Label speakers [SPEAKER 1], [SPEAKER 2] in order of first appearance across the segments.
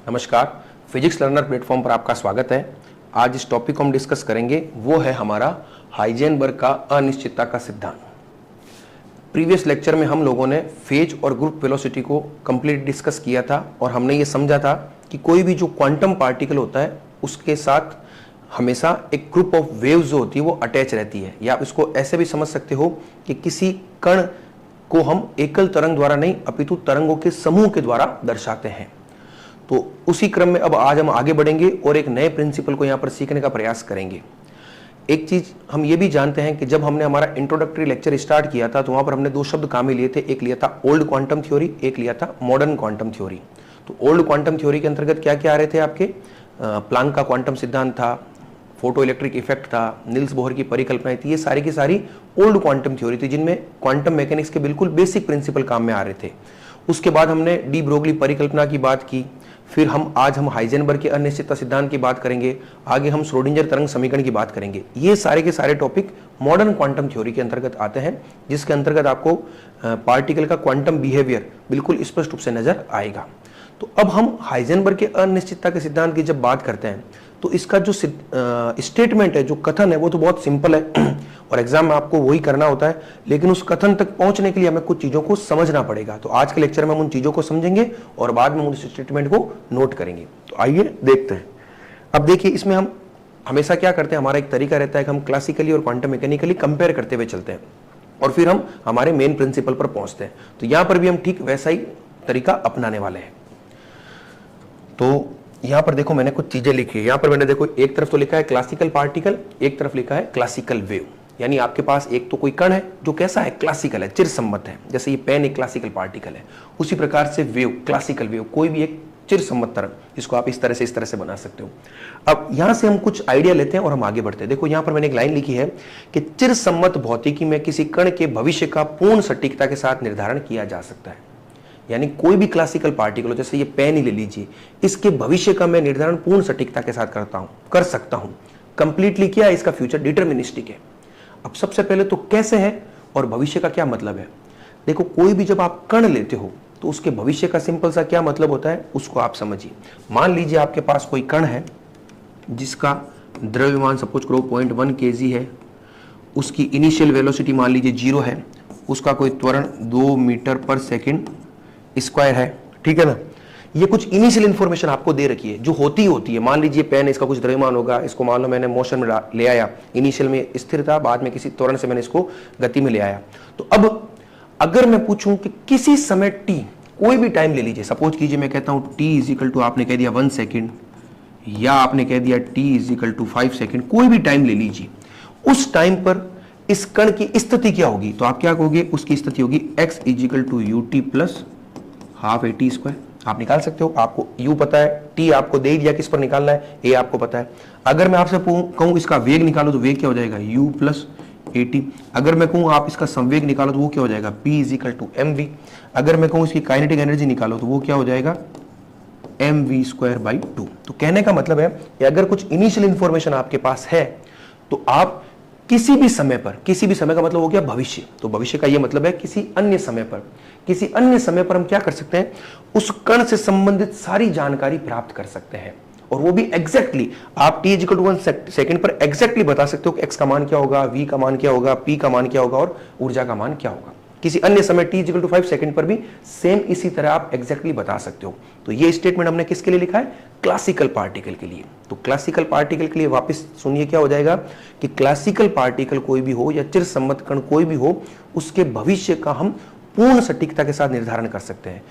[SPEAKER 1] नमस्कार, physics learner platform पर आपका स्वागत है। आज इस टॉपिक को हम डिस्कस करेंगे, वो है हमारा हाइजेनबर्ग का अनिश्चितता का सिद्धांत। प्रीवियस लेक्चर में हम लोगों ने फेज और ग्रुप वेलोसिटी को कंप्लीट डिस्कस किया था और हमने ये समझा था कि कोई भी जो क्वांटम पार्टिकल होता है उसके साथ हमेशा एक ग्रुप ऑफ वेव्स जो होती है वो अटैच रहती है, या आप इसको ऐसे भी समझ सकते हो कि किसी कण को हम एकल तरंग द्वारा नहीं अपितु तरंगों के समूह के द्वारा दर्शाते हैं। तो उसी क्रम में अब आज हम आगे बढ़ेंगे और एक नए प्रिंसिपल को यहाँ पर सीखने का प्रयास करेंगे। एक चीज हम ये भी जानते हैं कि जब हमने हमारा इंट्रोडक्टरी लेक्चर स्टार्ट किया था तो वहां पर हमने दो शब्द काम में लिए थे, एक लिया था ओल्ड क्वांटम थ्योरी, एक लिया था मॉडर्न क्वांटम थ्योरी। तो ओल्ड क्वांटम थ्योरी के अंतर्गत क्या क्या आ रहे थे आपके, प्लांक का क्वांटम सिद्धांत था, फोटो इलेक्ट्रिक इफेक्ट था, नील्स बोहर की परिकल्पनाएं थी, ये सारी की सारी ओल्ड क्वांटम थ्योरी थी जिनमें क्वांटम मैकेनिक्स के बिल्कुल बेसिक प्रिंसिपल काम में आ रहे थे। उसके बाद हमने डी ब्रोगली परिकल्पना की बात की, फिर आज हम हाइजेनबर्ग के अनिश्चितता सिद्धांत की बात करेंगे, आगे हम श्रोडिंगर तरंग समीकरण की बात करेंगे। ये सारे के सारे टॉपिक मॉडर्न क्वांटम थ्योरी के अंतर्गत आते हैं, जिसके अंतर्गत आपको पार्टिकल का क्वांटम बिहेवियर बिल्कुल स्पष्ट रूप से नजर आएगा। तो अब हम हाइजेनबर्ग के अनिश्चितता के सिद्धांत की जब बात करते हैं तो इसका जो स्टेटमेंट है, जो कथन है, वो तो बहुत सिंपल है और एग्जाम में आपको वही करना होता है, लेकिन उस कथन तक पहुंचने के लिए हमें कुछ चीजों को समझना पड़ेगा। तो आज के लेक्चर में हम उन चीजों को समझेंगे और बाद में उस स्टेटमेंट को नोट करेंगे। तो आइए देखते हैं। अब देखिए, इसमें हम हमेशा क्या करते हैं, हमारा एक तरीका रहता है कि हम क्लासिकली और क्वांटम मैकेनिकली कंपेयर करते हुए चलते हैं और फिर हम हमारे मेन प्रिंसिपल पर पहुंचते हैं। तो यहां पर भी हम ठीक वैसा ही तरीका अपनाने वाले हैं। तो यहां पर देखो, मैंने कुछ चीजें लिखी है। यहां पर मैंने देखो, एक तरफ तो लिखा है क्लासिकल पार्टिकल, एक तरफ लिखा है क्लासिकल वेव। यानी आपके पास एक तो कोई कण है जो कैसा है, क्लासिकल है, चिरसम्मत है। जैसे ये पेन एक क्लासिकल पार्टिकल है, उसी प्रकार से वेव, क्लासिकल वेव, कोई भी एक चिरसम्मत तरंग, जिसको आप इस तरह से बना सकते हो। अब यहां से हम कुछ आइडिया लेते हैं और हम आगे बढ़ते हैं। देखो, यहां पर मैंने एक लाइन लिखी है कि चिरसम्मत भौतिकी में किसी कण के भविष्य का पूर्ण सटीकता के साथ निर्धारण किया जा सकता है। यानी कोई भी क्लासिकल पार्टिकल हो, जैसे ये पेन ही ले लीजिए, इसके भविष्य का मैं निर्धारण पूर्ण सटीकता के साथ कर सकता हूं। कंप्लीटली क्या है, इसका फ्यूचर डिटरमिनिस्टिक है। अब सबसे पहले तो कैसे है और भविष्य का क्या मतलब है। देखो, कोई भी जब आप कण लेते हो तो उसके भविष्य का सिंपल सा क्या मतलब होता है, उसको आप समझिए। मान लीजिए आपके पास कोई कण है जिसका द्रव्यमान सपोज करो 0.1 kg है, उसकी इनिशियल वेलोसिटी मान लीजिए 0 है, उसका कोई त्वरण 2 मीटर पर सेकेंड स्क्वायर है, ठीक है ना। ये कुछ इनिशियल इंफॉर्मेशन आपको दे रखी है जो होती है। मान लीजिए पेन, इसका कुछ द्रव्यमान होगा, इसको मान लो मैंने मोशन में ले आया, इनिशियल में स्थिर था, बाद में किसी त्वरण से मैंने इसको गति में ले आया। तो अब अगर मैं पूछूं कि किसी समय t, कोई भी टाइम ले लीजिए, सपोज कीजिए मैं कहता हूं t इजिकल टू, आपने कह दिया 1 सेकेंड या आपने कह दिया t इजिकल टू 5 सेकेंड, कोई भी टाइम ले लीजिए, उस टाइम पर इस कण की स्थिति क्या होगी, तो आप क्या कहोगे, उसकी स्थिति होगी x is equal to ut plus half A T square. आप निकाल सकते हो, आपको u पता है, t आपको दे दिया, किस पर निकालना है, a आपको पता है। अगर मैं आपसे कहूं इसका वेग निकालो तो वेग क्या हो जाएगा, u प्लस ए टी। अगर मैं कहूं आप इसका संवेग निकालो तो वो क्या हो जाएगा, p is equal to M V. अगर मैं कहूं इसकी काइनेटिक एनर्जी निकालो तो वो क्या हो जाएगा, एम वी स्क्वायर बाई 2। तो कहने का मतलब है कि अगर कुछ इनिशियल इंफॉर्मेशन आपके पास है तो आप किसी भी समय का मतलब हो गया भविष्य। तो भविष्य का ये मतलब है किसी अन्य समय पर हम क्या कर सकते हैं, उस कण से संबंधित सारी जानकारी प्राप्त कर सकते हैं। और वो भी एग्जैक्टली आप t इक्वल टू 1 सेकेंड पर एग्जैक्टली बता सकते हो कि x का मान क्या होगा, v का मान क्या होगा, p का मान क्या होगा और ऊर्जा का मान क्या होगा। किसी अन्य समय t इक्वल टू 5 सेकेंड पर भी सेम इसी तरह आप एग्जैक्टली बता सकते हो। तो ये स्टेटमेंट हमने किसके लिए लिखा है, क्लासिकल पार्टिकल के लिए। तो क्लासिकल पार्टिकल के लिए वापस सुनिए क्या हो जाएगा कि क्लासिकल पार्टिकल कोई भी हो या चिरसम्मत कण कोई भी हो, उसके भविष्य का हम पूर्ण सटीकता के साथ निर्धारण कर सकते हैं।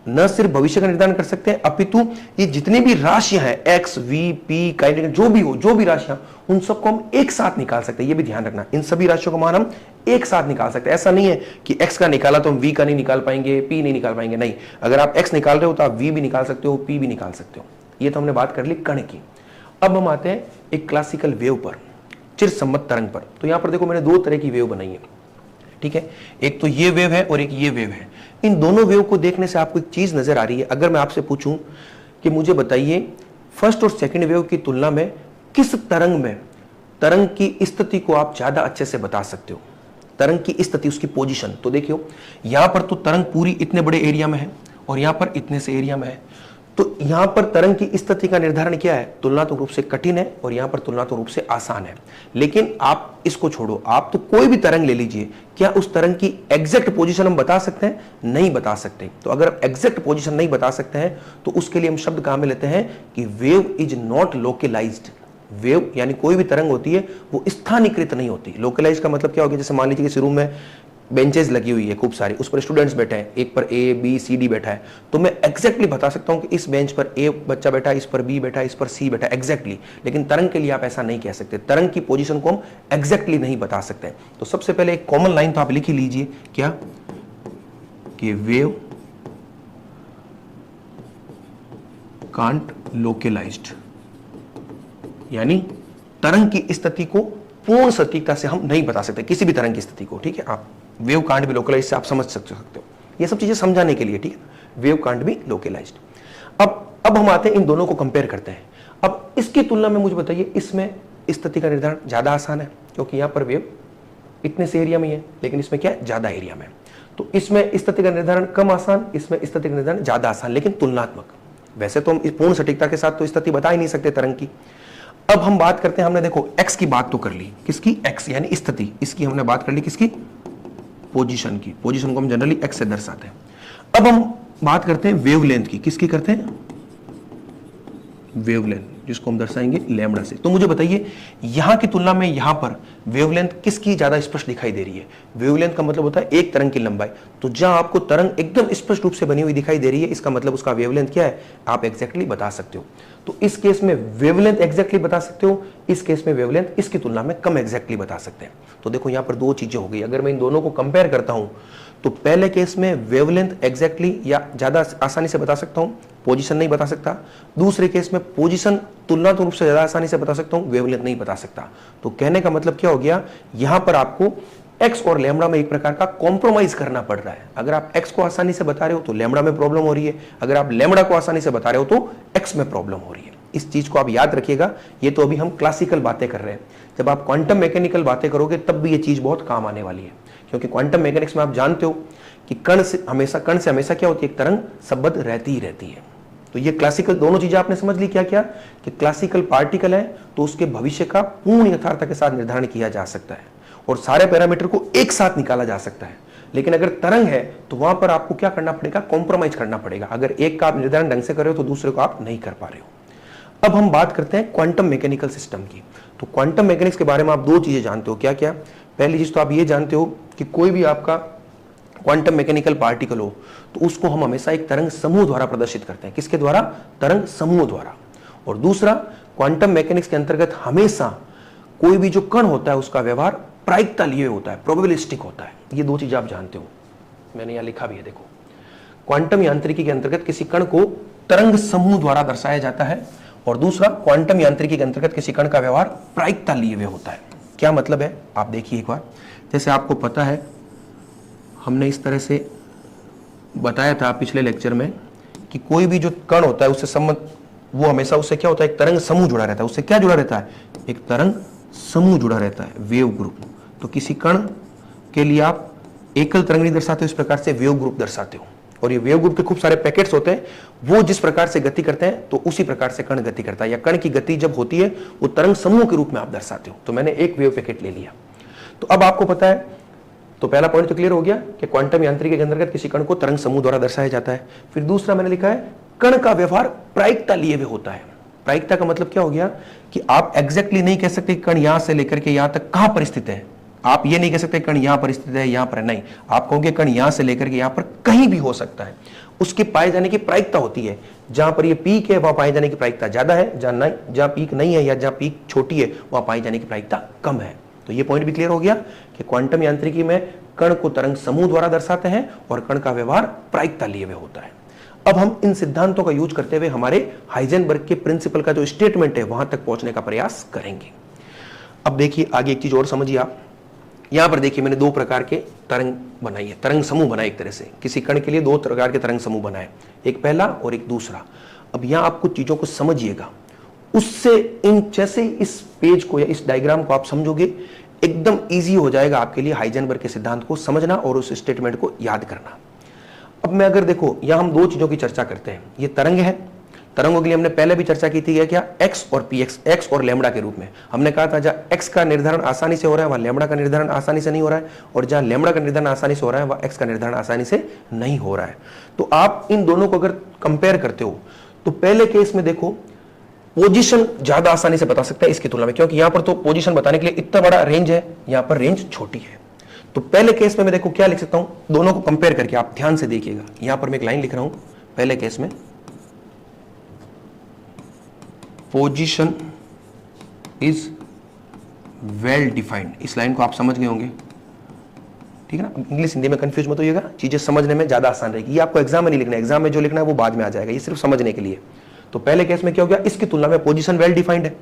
[SPEAKER 1] न सिर्फ भविष्य का निर्धारण कर सकते हैं, अपितु ये जितनी भी राशियां हैं, x, v, p, काइनेटिक जो भी राशियां, उन सबको हम एक साथ निकाल सकते हैं। ये भी ध्यान रखना, इन सभी राशियों का मान हम एक साथ निकाल सकते हैं। ऐसा नहीं है कि x का निकाला तो हम v का नहीं निकाल पाएंगे, p नहीं निकाल पाएंगे, नहीं। अगर आप x निकाल रहे हो तो आप v भी निकाल सकते हो, p भी निकाल सकते हो। ये तो हमने बात कर ली कण की। अब हम आते हैं एक क्लासिकल वेव पर, चिरसम्मत तरंग पर। तो यहां पर देखो, मैंने दो तरह की वेव बनाई है, ठीक है। एक तो ये वेव है और एक ये वेव है। इन दोनों वेव को देखने से आपको एक चीज नजर आ रही है। अगर मैं आपसे पूछूं कि मुझे बताइए फर्स्ट और सेकंड वेव की तुलना में किस तरंग में तरंग की स्थिति को आप ज्यादा अच्छे से बता सकते हो, तरंग की स्थिति, उसकी पोजीशन। तो देखियो, यहां पर तो तरंग पूरी इतने बड़े एरिया में है और यहां पर इतने से एरिया में है। तो यहां पर तरंग की स्थिति का निर्धारण क्या है, तुलनात्मक रूप से कठिन है और यहां पर तुलनात्मक रूप से आसान है। लेकिन आप इसको छोड़ो, आप तो कोई भी तरंग ले लीजिए, क्या उस तरंग की एग्जैक्ट पोजीशन हम बता सकते हैं? नहीं बता सकते। तो अगर आप एग्जैक्ट पोजीशन नहीं बता सकते हैं तो उसके लिए हम शब्द कहां में लेते हैं कि wave is not localized. Wave यानी कोई भी तरंग होती है वो स्थानीकृत नहीं होती। लोकलाइज का मतलब क्या हो गया, जैसे मान लीजिए किसी रूम में बेंचेस लगी हुई है खूब सारी, उस पर स्टूडेंट्स बैठे हैं, एक पर ए बी सी डी बैठा है, तो मैं एग्जैक्टली बता सकता हूं कि इस बेंच पर ए बच्चा बैठा है, इस पर बी बैठा है, इस पर सी बैठा है, एग्जैक्टली। लेकिन तरंग के लिए आप ऐसा नहीं कह सकते, तरंग की पोजीशन को हम एग्जैक्टली नहीं बता सकते। तो सबसे पहले एक कॉमन लाइन तो आप लिख ही लीजिए, क्या कि वेव कांट लोकलाइज्ड, यानी तरंग की स्थिति को पूर्ण सटीकता से हम नहीं बता सकते, किसी भी तरंग की स्थिति को। ठीक है, आप वेव कांट बी लोकलाइज्ड से आप समझ सकते हो, ये सब चीजें समझाने के लिए। ठीक है, वेव कांट बी लोकलाइज्ड। अब हम आते हैं इन दोनों को कंपेयर करते हैं। अब इसकी तुलना में मुझे बताइए, इसमें स्थिति का निर्धारण ज्यादा आसान है, क्योंकि यहां पर वेव इतने से एरिया में है, लेकिन इसमें क्या है, ज्यादा एरिया में। तो इसमें स्थिति का निर्धारण कम आसान, इसमें स्थिति का निर्धारण ज्यादा आसान, लेकिन तुलनात्मक। वैसे तो हम पूर्ण सटीकता के साथ तो स्थिति बता ही नहीं सकते तरंग की। अब हम बात करते हैं, हमने देखो x की बात तो कर ली, किसकी, x यानी स्थिति, इसकी हमने बात कर ली, किसकी, पोजीशन की। पोजीशन को हम जनरली x से दर्शाते हैं। अब हम बात करते हैं वेवलेंथ की, किसकी करते हैं, वेवलेंथ, जिसको हम दर्शाएंगे लैम्डा से। तो मुझे बताइए, यहां की तुलना में यहां पर वेवलेंथ किसकी ज्यादा स्पष्ट दिखाई दे रही है? वेवलेंथ का मतलब होता है एक तरंग की लंबाई। तो जहां आपको तरंग एकदम स्पष्ट रूप से बनी हुई दिखाई दे रही है, इसका मतलब उसका वेवलेंथ क्या है, आप एग्जैक्टली बता सकते हो। तो इस केस में वेवलेंथ एग्जैक्टली बता सकते हो, इस केस में वेवलेंथ इसकी तुलना में कम एग्जैक्टली बता सकते हैं। तो देखो यहां पर दो चीजें हो गई। अगर मैं इन दोनों को कंपेयर करता हूं तो पहले केस में वेवलेंथ एग्जैक्टली या ज्यादा आसानी से बता सकता हूं, पोजीशन नहीं बता सकता। दूसरे केस में पोजीशन तुलनात्मक रूप से ज्यादा आसानी से बता सकता हूं, वेवलेंथ नहीं बता सकता। तो कहने का मतलब क्या हो गया, यहां पर आपको x और लैम्डा में एक प्रकार का कॉम्प्रोमाइज करना पड़ रहा है। अगर आप x को आसानी से बता रहे हो तो लैम्डा में प्रॉब्लम हो रही है, अगर आप लैम्डा को आसानी से बता रहे हो तो x में प्रॉब्लम हो रही है। इस चीज को आप याद रखिएगा। ये तो अभी हम क्लासिकल बातें कर रहे हैं, जब आप क्वांटम मैकेनिकल बातें करोगे तब भी ये चीज बहुत काम आने वाली है। क्योंकि क्वांटम मैकेनिक्स में आप जानते हो कि कण से हमेशा क्या होती है, एक तरंग संबद्ध रहती ही रहती है। तो ये क्लासिकल दोनों चीजें आपने समझ ली, क्या क्या कि क्लासिकल पार्टिकल है तो उसके भविष्य का पूर्ण यथार्थता के साथ निर्धारण किया जा सकता है और सारे पैरामीटर को एक साथ निकाला जा सकता है। लेकिन अगर तरंग है तो वहां पर आपको क्या करना पड़ेगा, कॉम्प्रोमाइज करना पड़ेगा। अगर एक का आप निर्धारण ढंग से कर रहे हो तो दूसरे को आप नहीं कर पा रहे हो। अब हम बात करते हैं क्वांटम मैकेनिकल सिस्टम की। तो क्वांटम मैकेनिक्स के बारे में आप दो चीजें जानते हो, क्या क्या? पहली चीज तो आप ये जानते हो कि कोई भी आपका क्वांटम मैकेनिकल पार्टिकल हो तो उसको हम हमेशा एक तरंग समूह द्वारा प्रदर्शित करते हैं। किसके द्वारा? तरंग समूह द्वारा। और दूसरा, क्वांटम मैकेनिक्स के अंतर्गत हमेशा कोई भी जो कण होता है उसका व्यवहार प्रायिकता लिए होता है, प्रोबेबिलिस्टिक होता है। ये दो चीजें आप जानते हो, मैंने यहां लिखा भी है, देखो। क्वांटम यांत्रिकी के अंतर्गत किसी कण को तरंग समूह द्वारा दर्शाया जाता है और दूसरा, क्वांटम यांत्रिकी के अंतर्गत किसी कण का व्यवहार प्रायिकता लिए हुए होता है। क्या मतलब है आप देखिए एक बार। जैसे आपको पता है, हमने इस तरह से बताया था पिछले लेक्चर में कि कोई भी जो कण होता है उससे संबंध, वो हमेशा उससे क्या होता है, एक तरंग समूह जुड़ा रहता है। उससे क्या जुड़ा रहता है? एक तरंग समूह जुड़ा रहता है, वेव ग्रुप। तो किसी कण के लिए आप एकल तरंग नहीं दर्शाते हो, इस प्रकार से वेव ग्रुप दर्शाते हो। और ये वेव ग्रुप के खूब सारे पैकेट्स होते हैं, वो जिस प्रकार से गति करते हैं तो उसी प्रकार से कण गति करता है, या कण की गति जब होती है वो तरंग समूह के रूप में आप दर्शाते हो। तो मैंने एक वेव पैकेट ले लिया। तो अब आपको पता है, तो पहला पॉइंट तो क्लियर हो गया कि क्वांटम यांत्रिकी के अंतर्गत किसी कण को तरंग समूह द्वारा दर्शाया जाता है। फिर दूसरा मैंने लिखा है, कण का व्यवहार प्रायिकता लिए हुए होता है। प्रायिकता का मतलब क्या हो गया कि आप एग्जैक्टली नहीं कह सकते कण यहां से लेकर के यहां तक कहां पर स्थित है। आप ये नहीं कह सकते कण यहां पर स्थित है, यहां पर नहीं। आप कहोगे कण यहां से लेकर के यहां पर कहीं भी हो सकता है। उसके पाए जाने की प्रायिकता होती है। जहां पर ये पीक है वहां पाए जाने की प्रायिकता ज्यादा है, जहां पीक नहीं है या जहां पीक छोटी है वहां पाई जाने की प्रायिकता कम है। तो ये पॉइंट भी क्लियर हो गया कि क्वांटम यांत्रिकी में कण को तरंग समूह द्वारा दर्शाते हैं और कण का व्यवहार प्रायिकता लिए हुए होता है। अब हम इन सिद्धांतों का यूज करते हुए हमारे हाइजेनबर्ग के प्रिंसिपल का जो स्टेटमेंट है वहां तक पहुंचने का प्रयास करेंगे। अब देखिए आगे एक चीज और समझिए आप। यहां पर देखिए मैंने दो प्रकार के तरंग बनाई है, तरंग समूह बनाए एक तरह से। किसी कण के लिए दो प्रकार के तरंग समूह बनाए, एक पहला और एक दूसरा। अब यहां आप कुछ चीजों को समझिएगा, उससे इन जैसे इस पेज को या इस डायग्राम को आप समझोगे, एकदम इजी हो जाएगा आपके लिए हाइजेनबर्ग के सिद्धांत को समझना और उस स्टेटमेंट को याद करना। अब मैं अगर देखो, यहां हम दो चीजों की चर्चा करते हैं। ये तरंग है तरंगों के लिए हमने पहले भी चर्चा की थी क्या, एक्स और पी, एक्स और लैम्बडा के रूप में। हमने कहा था जहां एक्स का निर्धारण आसानी से हो रहा है वहां लैम्बडा का निर्धारण आसानी से नहीं हो रहा है, और जहां लैम्बडा का निर्धारण आसानी से हो रहा है वहां एक्स का निर्धारण आसानी से नहीं हो रहा है। तो आप इन दोनों को अगर कंपेयर करते हो तो पहले केस में देखो पोजीशन ज्यादा आसानी से बता सकता है इसकी तुलना में, क्योंकि यहां पर तो पोजीशन बताने के लिए इतना बड़ा रेंज है, यहां पर रेंज छोटी है। तो पहले केस में मैं देखो क्या लिख सकता हूं, दोनों को कंपेयर करके आप ध्यान से देखिएगा। यहां पर मैं एक लाइन लिख रहा हूं, पहले केस में पोजीशन इज वेल डिफाइंड, इस लाइन को आप समझ गए होंगे, ठीक है ना। इंग्लिश हिंदी में कंफ्यूज मत होइएगा, चीजें समझने में ज्यादा आसान रहेगी। ये आपको एग्जाम में नहीं लिखना है, एग्जाम में जो लिखना है वो बाद में आ जाएगा, ये सिर्फ समझने के लिए। तो पहले केस में क्या हो गया, इसकी तुलना में पोजीशन वेल डिफाइंड है।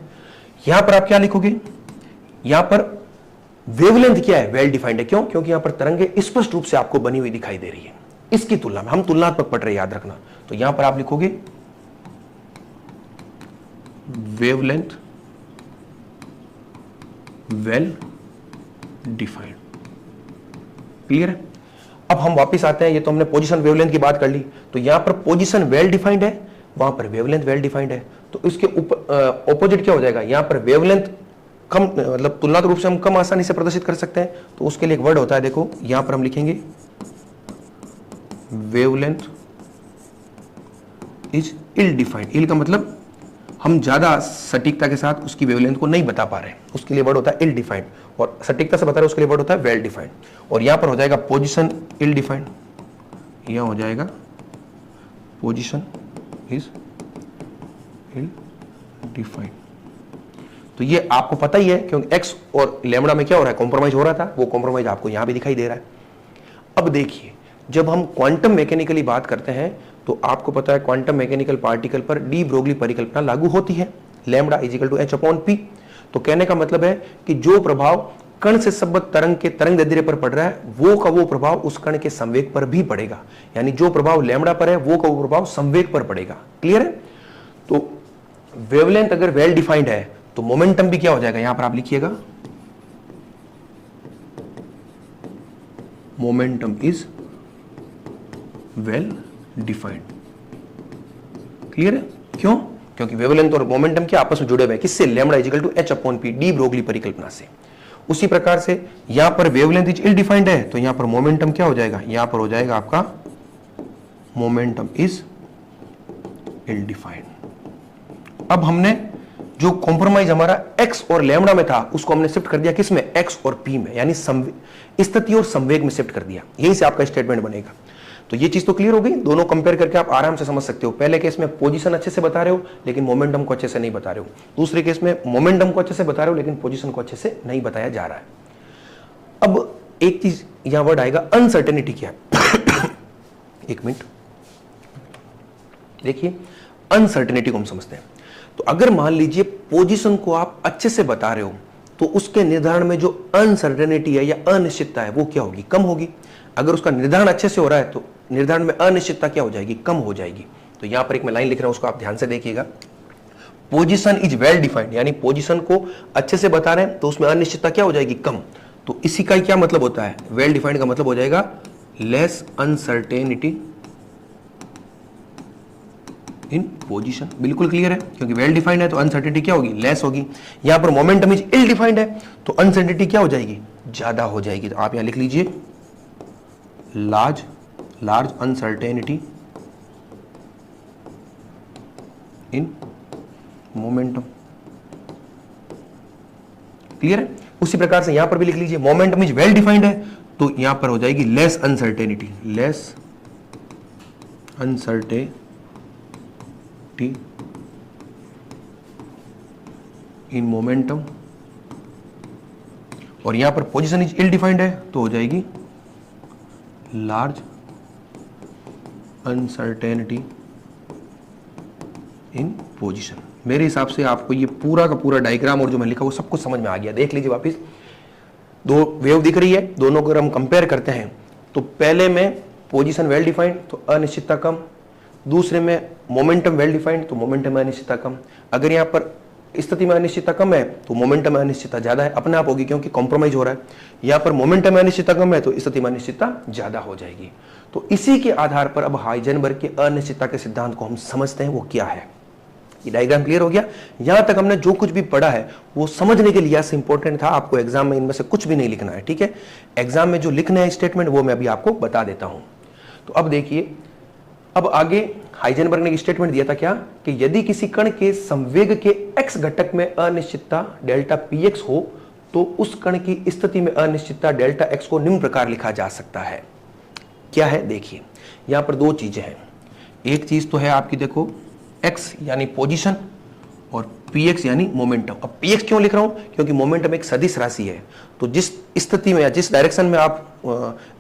[SPEAKER 1] यहां पर आप क्या लिखोगे, यहां पर वेवलेंथ क्या है, वेल डिफाइंड है। क्यों, क्योंकि यहां पर तरंगे स्पष्ट रूप से आपको बनी हुई दिखाई दे रही है। इसकी तुलना में हम तुलनात्मक पढ़ रहे हैं, याद रखना। तो यहां पर आप लिखोगे वेवलेंथ वेल डिफाइंड। क्लियर है। अब हम वापस आते हैं, ये तो हमने पोजीशन वेवलेंथ की बात कर ली, तो यहां पर पोजीशन वेल डिफाइंड है, वहां पर वेवलेंथ वेल डिफाइंड है। तो इसके ऑपोजिट क्या हो जाएगा, यहां पर वेवलेंथ कम, मतलब तुलनात्मक रूप से हम कम आसानी से प्रदर्शित कर सकते हैं। तो उसके लिए एक वर्ड होता है, देखो यहां पर हम लिखेंगे वेवलेंथ इज इल डिफाइंड। इल का मतलब हम ज्यादा सटीकता के साथ उसकी वेवलेंथ को नहीं बता पा रहे हैं, उसके लिए वर्ड होता है इल डिफाइंड। और सटीकता से बता रहे हैं उसके लिए वर्ड होता है वेल डिफाइंड। और यहां पर हो जाएगा पोजीशन इल डिफाइंड, यहां हो जाएगा पोजीशन इज इल डिफाइंड। तो ये आपको पता ही है, क्योंकि एक्स और लैम्बडा में क्या हो रहा है, कॉम्प्रोमाइज हो रहा था, वो कॉम्प्रोमाइज आपको यहां भी दिखाई दे रहा है। अब देखिए, जब हम क्वांटम मैकेनिकली बात करते हैं तो आपको पता है क्वांटम मैकेनिकल पार्टिकल पर डी ब्रोगली परिकल्पना लागू होती है, lambda is equal to H upon P. तो कहने का मतलब है कि जो प्रभाव कण से संबद्ध तरंग के तरंग दैर्ध्य पर पड़ रहा है वो का वो प्रभाव उस कण के संवेग पर भी पड़ेगा। यानी जो प्रभाव लैम्बडा पर है वो का वो प्रभाव संवेग पर पड़ेगा। क्लियर है। तो वेवलेंथ अगर वेल डिफाइंड है तो मोमेंटम भी क्या हो जाएगा, यहां पर आप लिखिएगा momentum is well defined. Clear है। क्यों, क्योंकि वेवलेंथ और मोमेंटम क्या आपस में जुड़े हुए हैं, किससे, lambda is equal to H upon P, de Broglie परिकल्पना से। उसी प्रकार से यहां पर वेवलेंथ इज इल डिफाइंड है तो यहां पर मोमेंटम क्या हो जाएगा, यहां पर हो जाएगा आपका मोमेंटम इज इल डिफाइंड। अब हमने जो कॉम्प्रोमाइज हमारा एक्स और लैम्बडा में था उसको हमने शिफ्ट कर दिया किसमें, एक्स और पी में, यानी स्थिति और संवेग में शिफ्ट कर दिया। यही से आपका स्टेटमेंट बनेगा। तो ये चीज तो क्लियर हो गई, दोनों कंपेयर करके आप आराम से समझ सकते हो। पहले केस में पोजीशन अच्छे से बता रहे हो लेकिन मोमेंटम को अच्छे से नहीं बता रहे हो, दूसरे केस में मोमेंटम को अच्छे से बता रहे हो लेकिन पोजीशन को अच्छे से नहीं बताया जा रहा है। अब एक चीज यहां वर्ड आएगा, अनसर्टेनिटी क्या है। एक मिनट देखिए, अनसर्टेनिटी को हम समझते हैं। तो अगर मान लीजिए पोजीशन को आप अच्छे से बता रहे हो तो उसके निर्धारण में जो अनसर्टेनिटी है या अनिश्चितता है वो क्या होगी, कम होगी। अगर उसका निर्धारण अच्छे से हो रहा है तो निर्धारण में अनिश्चितता क्या हो जाएगी, कम हो जाएगी। तो यहां पर एक मैं लाइन लिख रहा हूं, उसको आप ध्यान से देखिएगा। पोजीशन इज वेल डिफाइंड, यानी पोजीशन को अच्छे से बता रहे हैं तो उसमें अनिश्चितता क्या हो जाएगी, कम। तो इसी का क्या मतलब होता है, वेल डिफाइंड का मतलब हो जाएगा लेस अनसर्टेनिटी इन पोजीशन। बिल्कुल क्लियर है, क्योंकि वेल डिफाइंड है तो अनसर्टेनिटी क्या होगी, लेस होगी। यहां पर मोमेंटम इज इल डिफाइंड है तो अनसर्टेनिटी क्या हो जाएगी, ज्यादा हो जाएगी। तो आप यहां लिख लीजिए large uncertainty in momentum. Clear है। उसी प्रकार से यहां पर भी लिख लीजिए मोमेंटम इज वेल डिफाइंड है तो यहां पर हो जाएगी लेस अनसर्टेनिटी इन मोमेंटम। और यहां पर पोजीशन इज इल डिफाइंड है तो हो जाएगी लार्ज अनसर्टेनिटी इन पोजीशन। मेरे हिसाब से आपको ये पूरा का पूरा डायग्राम और जो मैं लिखा वो सब कुछ समझ में आ गया। देख लीजिए वापस, दो वेव दिख रही है, दोनों को अगर हम कंपेयर करते हैं तो पहले में पोजीशन वेल डिफाइंड तो अनिश्चितता कम, दूसरे में मोमेंटम वेल डिफाइंड तो मोमेंटम में अनिश्चितता कम। अगर यहाँ पर स्थिति में अनिश्चितता कम है तो मोमेंटम में अनिश्चितता ज्यादा है, अपने आप होगी क्योंकि कॉम्प्रोमाइज हो रहा है। यहाँ पर मोमेंटम में अनिश्चितता कम है तो स्थिति में अनिश्चितता ज्यादा हो जाएगी। तो इसी के आधार पर अब हाइजेनबर्ग के अनिश्चितता के सिद्धांत को हम समझते हैं वो क्या है। ये डायग्राम क्लियर हो गया? यहां तक हमने जो कुछ भी पढ़ा है वो समझने के लिए इंपॉर्टेंट था। आपको एग्जाम में इनमें से कुछ भी नहीं लिखना है, ठीक है? एग्जाम में जो लिखना है स्टेटमेंट वो मैं अभी आपको बता देता हूं। तो अब देखिए, अब आगे हाइजेनबर्ग ने एक स्टेटमेंट दिया था क्या, कि यदि किसी कण के संवेग के x घटक में अनिश्चितता डेल्टा px हो तो उस कण की स्थिति में अनिश्चितता डेल्टा x को निम्न प्रकार लिखा जा सकता है। क्या है? देखिए, यहां पर दो चीजें हैं। एक चीज तो है आपकी, देखो x यानी पोजीशन और px यानी मोमेंटम। अब px क्यों लिख रहा हूं? क्योंकि मोमेंटम एक सदिश राशि है, तो जिस स्थिति में या जिस डायरेक्शन में आप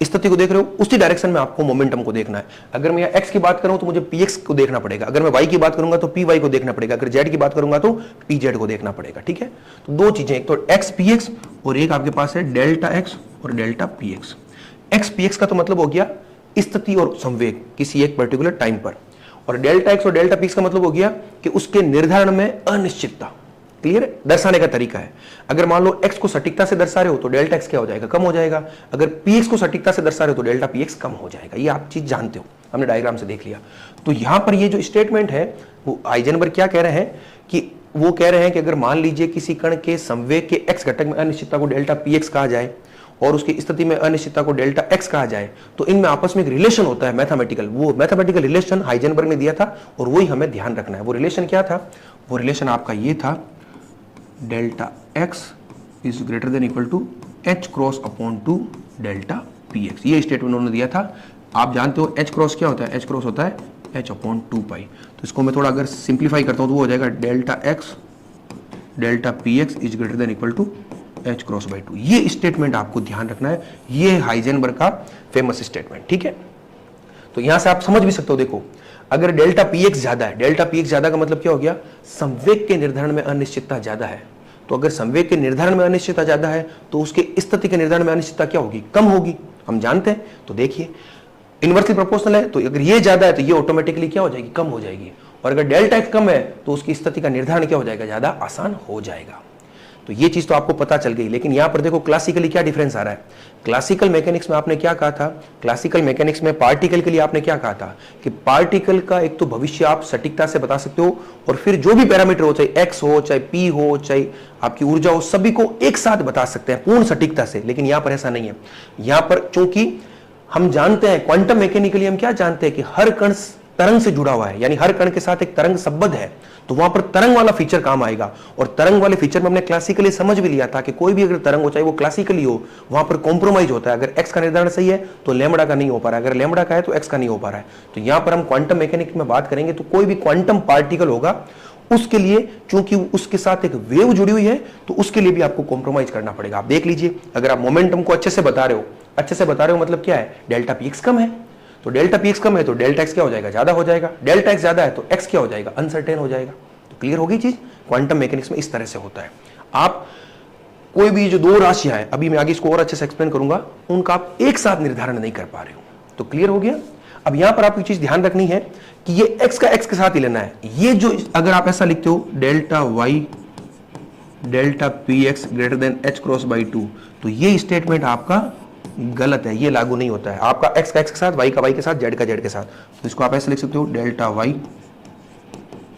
[SPEAKER 1] स्थिति को देख रहे हो उसी डायरेक्शन में आपको मोमेंटम को देखना है। अगर मैं यहाँ x की बात करूं तो मुझे px को देखना पड़ेगा, अगर मैं y की बात करूंगा तो py को देखना पड़ेगा, अगर z की बात करूंगा तो pz को देखना पड़ेगा, ठीक है? तो दो चीजें, एक तो x px और एक आपके पास है डेल्टा x और डेल्टा px। x px का तो मतलब हो गया स्थिति और संवेग किसी एक पर्टिकुलर टाइम पर, और डेल्टा x और डेल्टा px का मतलब हो गया कि उसके निर्धारण में अनिश्चितता। क्लियर है? दर्शाने का तरीका है। अगर मान लो x को सटीकता से दर्शा रहे हो तो डेल्टा x क्या हो जाएगा? कम हो जाएगा। अगर px को सटीकता से दर्शा रहे हो तो डेल्टा px कम हो जाएगा। ये आप चीज जानते हो, हमने डायग्राम से देख लिया। तो यहां पर ये जो स्टेटमेंट है वो हाइजेनबर्ग क्या कह रहे हैं कि वो कह रहे हैं कि अगर मान लीजिए किसी कण के संवेग के x घटक में अनिश्चितता को डेल्टा px कहा जाए और उसकी स्थिति में अनिश्चितता को डेल्टा x कहा जाए तो इनमें आपस में एक रिलेशन होता है मैथमेटिकल। वो मैथमेटिकल रिलेशन हाइजेनबर्ग ने दिया था और वही हमें ध्यान रखना है। वो रिलेशन क्या था? वो रिलेशन आपका ये था, delta x is greater than equal to h cross upon two delta px। ये स्टेटमेंट उन्होंने दिया था। आप जानते हो h क्रॉस क्या होता है? h क्रॉस होता है h अपॉन 2 पाई। तो इसको मैं थोड़ा अगर सिंप्लीफाई करता हूं तो वो हो जाएगा delta x delta px is greater than equal to h cross by 2। ये स्टेटमेंट आपको ध्यान रखना है, ये हाइजेनबर्ग का फेमस स्टेटमेंट, ठीक है? तो यहां से आप समझ भी सकते हो। देखो, अगर डेल्टा px ज्यादा है, डेल्टा px ज्यादा का मतलब क्या हो गया? संवेग के निर्धारण में अनिश्चितता ज्यादा है। तो अगर संवेग के निर्धारण में अनिश्चितता ज्यादा है तो उसके स्थिति के निर्धारण में अनिश्चितता क्या होगी? कम होगी, हम जानते हैं। तो देखिए, इनवर्सली प्रोपोर्शनल है तो अगर ये ज्यादा है तो ये ऑटोमेटिकली क्या हो जाएगी? कम हो जाएगी। और अगर डेल्टा x कम है तो उसकी स्थिति का निर्धारण क्या हो जाएगा? ज्यादा आसान हो जाएगा। तो ये चीज तो आपको पता चल गई। लेकिन यहां पर देखो क्लासिकली क्या डिफरेंस आ रहा है। क्लासिकल मैकेनिक्स में आपने क्या कहा था? क्लासिकल मैकेनिक्स में पार्टिकल के लिए आपने क्या कहा था कि पार्टिकल का एक तो भविष्य आप सटीकता से बता सकते हो और फिर जो भी पैरामीटर हो, चाहे x हो, चाहे p हो, चाहे आपकी ऊर्जा हो, सभी को एक साथ बता सकते हैं पूर्ण सटीकता से। लेकिन यहां पर ऐसा नहीं है। यहां पर चूंकि हम जानते हैं क्वांटम मैकेनिकली, हम क्या जानते हैं कि हर कण तरंग से जुड़ा हुआ है, यानी हर कण के साथ एक तरंग संबद्ध है, तो वहां पर तरंग वाला फीचर काम आएगा। और तरंग वाले फीचर में हमने क्लासिकली समझ भी लिया था कि कोई भी अगर तरंग हो, चाहे वो क्लासिकली हो, वहां पर कॉम्प्रोमाइज होता है। अगर x का निर्धारण सही है तो लैम्बडा का नहीं हो पा रहा है, अगर लैम्बडा का है तो x का नहीं हो पा रहा है। तो यहां पर हम क्वांटम मैकेनिक्स में बात करेंगे तो कोई भी क्वांटम पार्टिकल होगा उसके लिए, चूंकि उसके साथ एक वेव जुड़ी हुई है, तो उसके लिए भी आपको कॉम्प्रोमाइज करना पड़ेगा। आप देख लीजिए, अगर आप मोमेंटम को अच्छे से बता रहे हो, मतलब क्या है? डेल्टा px कम है, तो डेल्टा px कम है तो डेल्टा x क्या हो जाएगा? ज्यादा हो जाएगा। डेल्टा x ज्यादा है तो x क्या हो जाएगा? अनसर्टेन हो जाएगा। तो क्लियर हो गई चीज? क्वांटम मैकेनिक्स में इस तरह से होता है। आप कोई भी जो दो राशियां हैं, अभी मैं आगे इसको और अच्छे से एक्सप्लेन करूंगा, उनका आप एक साथ निर्धारण नहीं कर पा रहे हो। तो क्लियर हो गया? अब यहां पर आपको चीज ध्यान रखनी है कि ये x का x के साथ ही लेना है। ये जो अगर आप ऐसा लिखते हो delta y delta px greater than h cross by 2, तो ये स्टेटमेंट आपका गलत है, ये लागू नहीं होता है। आपका x का x के साथ, y का y के साथ, z का z के साथ। तो इसको आप ऐसे लिख सकते हो delta y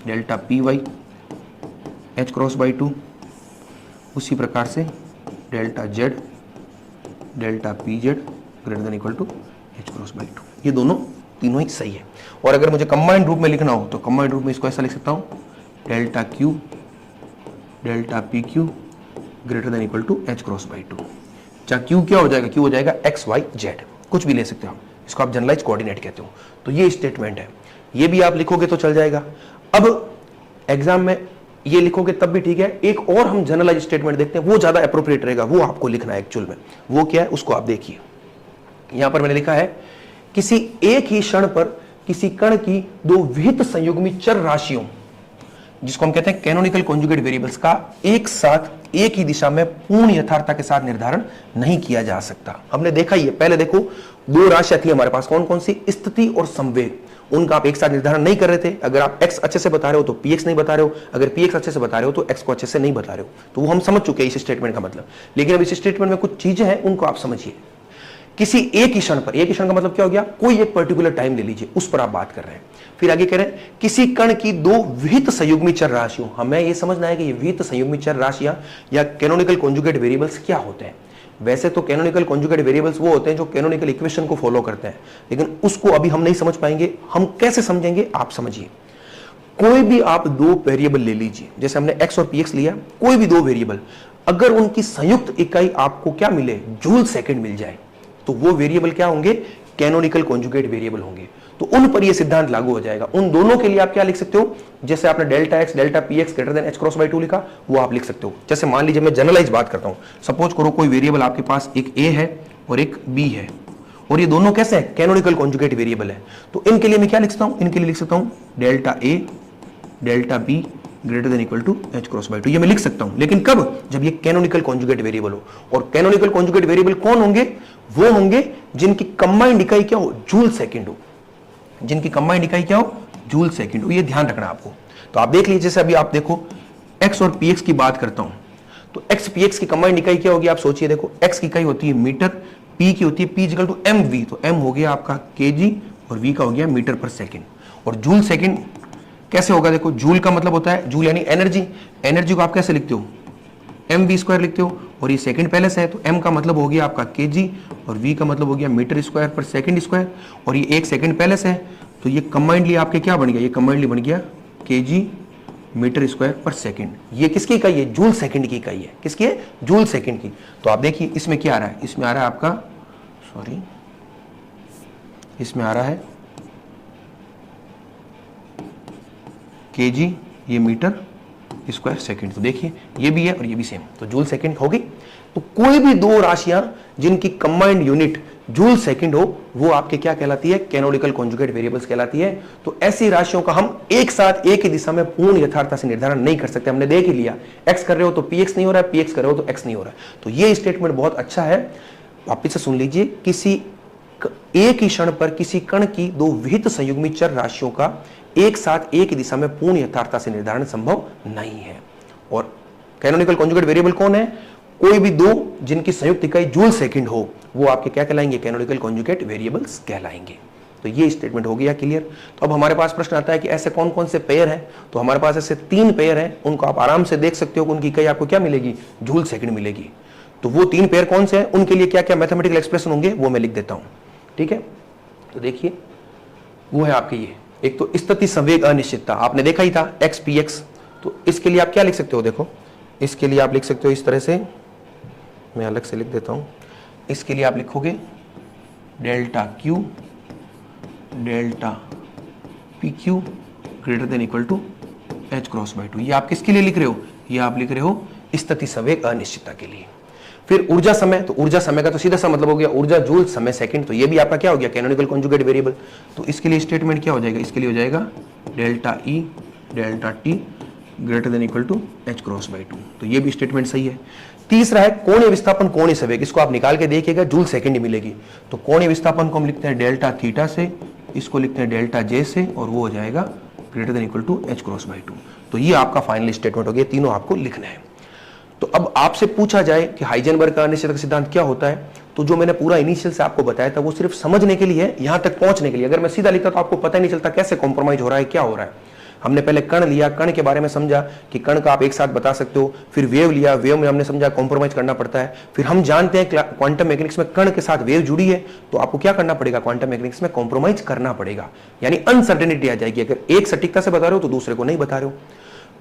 [SPEAKER 1] delta py h cross by 2, उसी प्रकार से delta z delta pz greater than equal to h cross by 2। ये दोनों तीनों ही सही है। और अगर मुझे कंबाइंड रूप में लिखना हो तो कंबाइंड रूप में इसको ऐसा लिख सकता हूं, delta q delta pq greater than equal to h cross by 2। चाहे q क्या हो जाएगा? q हो जाएगा x y z, कुछ भी ले सकते हो आप, इसको आप जनरलाइज कोऑर्डिनेट कहते हो। तो ये स्टेटमेंट है, ये भी आप लिखोगे तो चल जाएगा। अब एग्जाम में ये लिखोगे तब भी ठीक है। एक और हम जनरलाइज स्टेटमेंट देखते हैं, वो ज्यादा एप्रोप्रिएट रहेगा, वो आपको लिखना है एक्चुअल में। वो क्या है उसको आप देखिए। यहां पर मैंने लिखा है, किसी एक ही क्षण पर किसी कण की दो विहित संयुग्मी चर राशियों, जिसको हम कहते हैं कैनोनिकल कॉन्जुगेट वेरिएबल्स, का एक साथ एक ही दिशा में पूर्ण यथार्थता के साथ निर्धारण नहीं किया जा सकता। हमने देखा ही है। पहले देखो, दो राशियां थी हमारे पास, कौन कौन सी? स्थिति और संवेग। उनका आप एक साथ निर्धारण नहीं कर रहे थे। अगर आप x अच्छे से बता रहे हो तो px नहीं बता रहे हो, अगर px अच्छे से बता रहे हो तो x को अच्छे से नहीं बता रहे हो। तो वो हम समझ चुके हैं इस स्टेटमेंट का मतलब। लेकिन अब इस स्टेटमेंट में कुछ चीजें हैं, उनको आप समझिए। किसी एक ही क्षण पर, एक ही क्षण का मतलब क्या हो गया, कोई एक पर्टिकुलर टाइम ले लीजिए, उस पर आप बात कर रहे हैं। फिर आगे कह रहे हैं किसी कण की दो विहित संयुग्मी चर राशियों। हमें यह समझना है कि ये विहित संयुग्मी चर राशियां या कैनोनिकल कॉन्जुगेट वेरिएबल्स क्या होते हैं। वैसे तो कैनोनिकल कॉन्जुगेट वेरिएबल्स वो होते हैं जो कैनोनिकल इक्वेशन को फॉलो करते हैं, लेकिन उसको अभी हम नहीं समझ पाएंगे। हम कैसे समझेंगे, आप समझिए। कोई भी आप दो वेरिएबल ले लीजिए, जैसे हमने x और px लिया, कोई भी दो वेरिएबल, अगर उनकी संयुक्त इकाई आपको क्या मिले, जूल सेकंड मिल जाए, तो वो वेरिएबल क्या होंगे, कैनोनिकल कॉन्जुगेट वेरिएबल होंगे। तो उन पर ये सिद्धांत लागू हो जाएगा। उन दोनों के लिए आप क्या लिख सकते हो, जैसे आपने delta x delta px greater than h cross by 2 लिखा, वो आप लिख सकते हो। जैसे मान लीजिए मैं जनरलाइज बात करता हूं, सपोज करो कोई वेरिएबल आपके पास एक a है और एक b है, और ये दोनों कैसे हैं, कैनोनिकल कॉन्जुगेट वेरिएबल है। तो इनके लिए मैं क्या लिख सकता हूं, इनके लिए लिख सकता हूं delta a delta b greater than equal to h cross by 2। ये मैं लिख सकता हूं, लेकिन कब, जब ये कैनोनिकल कॉन्जुगेट वेरिएबल हो। और कैनोनिकल कॉन्जुगेट वेरिएबल कौन होंगे, वो होंगे जिनकी कंबाइंड इकाई क्या हो, जूल सेकंड हो। जिनकी कंबाइंड इकाई क्या हो, जूल सेकंड हो। ये ध्यान रखना आपको। तो आप देख लीजिए, जैसे अभी आप देखो x और px की बात करता हूं, तो x px की कंबाइंड इकाई क्या होगी, आप सोचिए। देखो x की इकाई होती है मीटर, p की होती है p इक्वल टू mv, तो m हो गया आपका kg और v का हो गया मीटर पर सेकंड। और जूल सेकंड कैसे होगा, देखो जूल का मतलब होता है, जूल यानी एनर्जी। एनर्जी को आप कैसे लिखते हो, mv स्क्वायर लिखते हो, और ये सेकंड पहले से है, तो m का मतलब हो गया आपका kg और v का मतलब हो गया मीटर स्क्वायर पर सेकंड स्क्वायर, और ये एक सेकंड पहले से है, तो ये कंबाइंडली आपके क्या बन गया, ये कंबाइंडली बन गया kg मीटर स्क्वायर पर सेकंड। ये किसकी इकाई है, जूल सेकंड की इकाई है। किसकी है, जूल सेकंड की। तो आप देखिए इसमें क्या आ रहा है, इसमें आ रहा है आपका, सॉरी, इसमें आ रहा है kg, ये मीटर स्क्वायर सेकंड। तो देखिए ये भी है और ये भी सेम, तो जूल सेकंड हो गई। तो कोई भी दो राशियां जिनकी कंबाइंड यूनिट जूल सेकंड हो, वो आपके क्या कहलाती है, कैनोनिकल कॉन्जुगेट वेरिएबल्स कहलाती है। तो ऐसी राशियों का हम एक साथ एक ही दिशा में पूर्ण यथार्थता से निर्धारण नहीं कर सकते। हमने देख ही लिया, x कर रहे हो तो px नहीं हो रहा है, px कर रहे हो तो x नहीं हो रहा है। तो ये स्टेटमेंट बहुत अच्छा है, वापिस से सुन लीजिए। किसी एक ही क्षण पर किसी कण की दो विहित संयुग्मी चर राशियों का एक साथ एक ही दिशा में पूर्ण यथार्थता से निर्धारण संभव नहीं है। और कैनोनिकल कॉन्जुगेट वेरिएबल कौन है, कोई भी दो जिनकी संयुक्त इकाई जूल सेकंड हो, वो आपके क्या कहलाएंगे, कैनोनिकल कॉन्जुगेट वेरिएबल्स कहलाएंगे। तो ये स्टेटमेंट हो गया क्लियर। तो अब हमारे पास प्रश्न आता है कि ऐसे कौन कौन से पेयर हैं। तो हमारे पास ऐसे 3 पेयर हैं, उनको आप आराम से देख सकते हो कि उनकी इकाई आपको क्या मिलेगी, जूल सेकंड मिलेगी। तो वो 3 पेयर कौन से हैं, उनके लिए क्या क्या मैथमेटिकल एक्सप्रेशन होंगे, वो मैं लिख देता हूं। ठीक है, तो देखिए वो है आपके ये, एक तो स्थिति संवेग अनिश्चितता, आपने देखा ही था x px। तो इसके लिए आप क्या लिख सकते हो, देखो इसके लिए आप लिख सकते हो इस तरह से, मैं अलग से लिख देता हूं। इसके लिए आप लिखोगे delta q delta pq greater than equal to h cross by 2। ये आप किसके लिए लिख रहे हो, ये आप लिख रहे हो स्थिति संवेग अनिश्चितता के लिए। फिर ऊर्जा समय, तो ऊर्जा समय का तो सीधा सा मतलब हो गया ऊर्जा जूल समय सेकंड, तो ये भी आपका क्या हो गया, कैनोनिकल कॉन्जुगेट वेरिएबल। तो इसके लिए स्टेटमेंट क्या हो जाएगा, इसके लिए हो जाएगा delta E delta T greater than equal to h cross by 2। तो ये भी स्टेटमेंट सही है। तीसरा है कोणीय विस्थापन कोणीय संवेग, इसको आप निकाल के देखिएगा, जूल सेकंड ही मिलेगी। तो कोणीय विस्थापन को हम लिखते हैं डेल्टा थीटा से, इसको लिखते हैं डेल्टा जे से, और वो हो जाएगा greater than equal to h cross by 2। तो ये आपका फाइनल स्टेटमेंट हो गया, तीनों आपको लिखना है। तो अब आपसे पूछा जाए कि हाइजेनबर्ग का अनिश्चितता का सिद्धांत क्या होता है, तो जो मैंने पूरा इनिशियल से आपको बताया था वो सिर्फ समझने के लिए है, यहां तक पहुंचने के लिए। अगर मैं सीधा लिखता तो आपको पता ही नहीं चलता कैसे कॉम्प्रोमाइज हो रहा है, क्या हो रहा है। हमने पहले कण लिया, कण के बारे में समझा कि कण का आप एक साथ बता सकते हो। फिर वेव लिया, वेव में हमने समझा कॉम्प्रोमाइज करना पड़ता है। फिर हम जानते हैं क्वांटम मैकेनिक्स में कण के साथ वेव जुड़ी है, तो आपको क्या करना पड़ेगा, क्वांटम मैकेनिक्स में कॉम्प्रोमाइज करना पड़ेगा, यानी अनसर्टेनिटी आ जाएगी। अगर एक सटीकता से बता रहे हो तो दूसरे को नहीं बता रहे हो।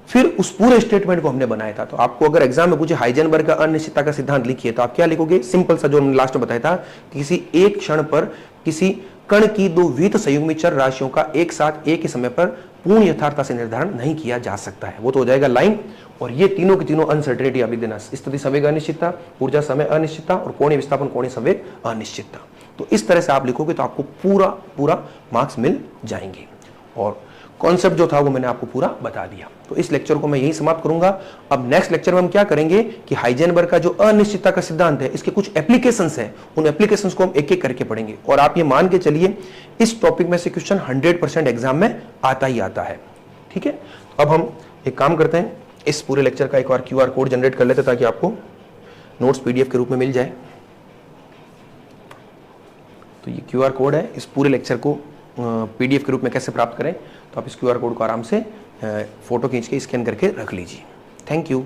[SPEAKER 1] फिर उस पूरे स्टेटमेंट को हमने बनाया था। तो आपको अगर एग्जाम में पूछे हाइजेनबर्ग का अनिश्चितता का सिद्धांत लिखिए, तो आप क्या लिखोगे, सिंपल सा जो हमने लास्ट में बताया था, किसी एक क्षण पर किसी कण की दो विहित संयुग्मी चर राशियों का एक साथ एक ही समय पर पूर्ण यथार्थता से निर्धारण नहीं किया जा सकता है, वो तो हो जाएगा लाइन। और ये तीनों की तीनों अनसर्टेनिटी आप लिख देना, स्थिति संवेग अनिश्चितता, ऊर्जा समय अनिश्चितता और कोणीय विस्थापन कोणीय संवेग अनिश्चितता। तो इस तरह से आप लिखोगे तो आपको पूरा मार्क्स मिल जाएंगे। और कॉन्सेप्ट जो था वो मैंने आपको पूरा बता दिया। तो इस लेक्चर को मैं यही समाप्त करूंगा। अब नेक्स्ट लेक्चर में हम क्या करेंगे कि हाइजेनबर्ग का जो अनिश्चितता का सिद्धांत है, इसके कुछ एप्लीकेशंस हैं, उन एप्लीकेशंस को हम एक एक करके पढ़ेंगे। और आप ये मान के चलिए इस टॉपिक में से क्वेश्चन 100% एग्जाम में आता ही आता है। ठीक है, अब हम एक काम करते हैं, इस पूरे लेक्चर का एक बार QR कोड जनरेट कर लेते हैं ताकि आपको नोट्स PDF के रूप में मिल जाए। तो ये QR कोड है। इस पूरे लेक्चर को PDF के रूप में कैसे प्राप्त करें, तो आप इस QR कोड को आराम से फ़ोटो खींच के स्कैन करके रख लीजिए। Thank you.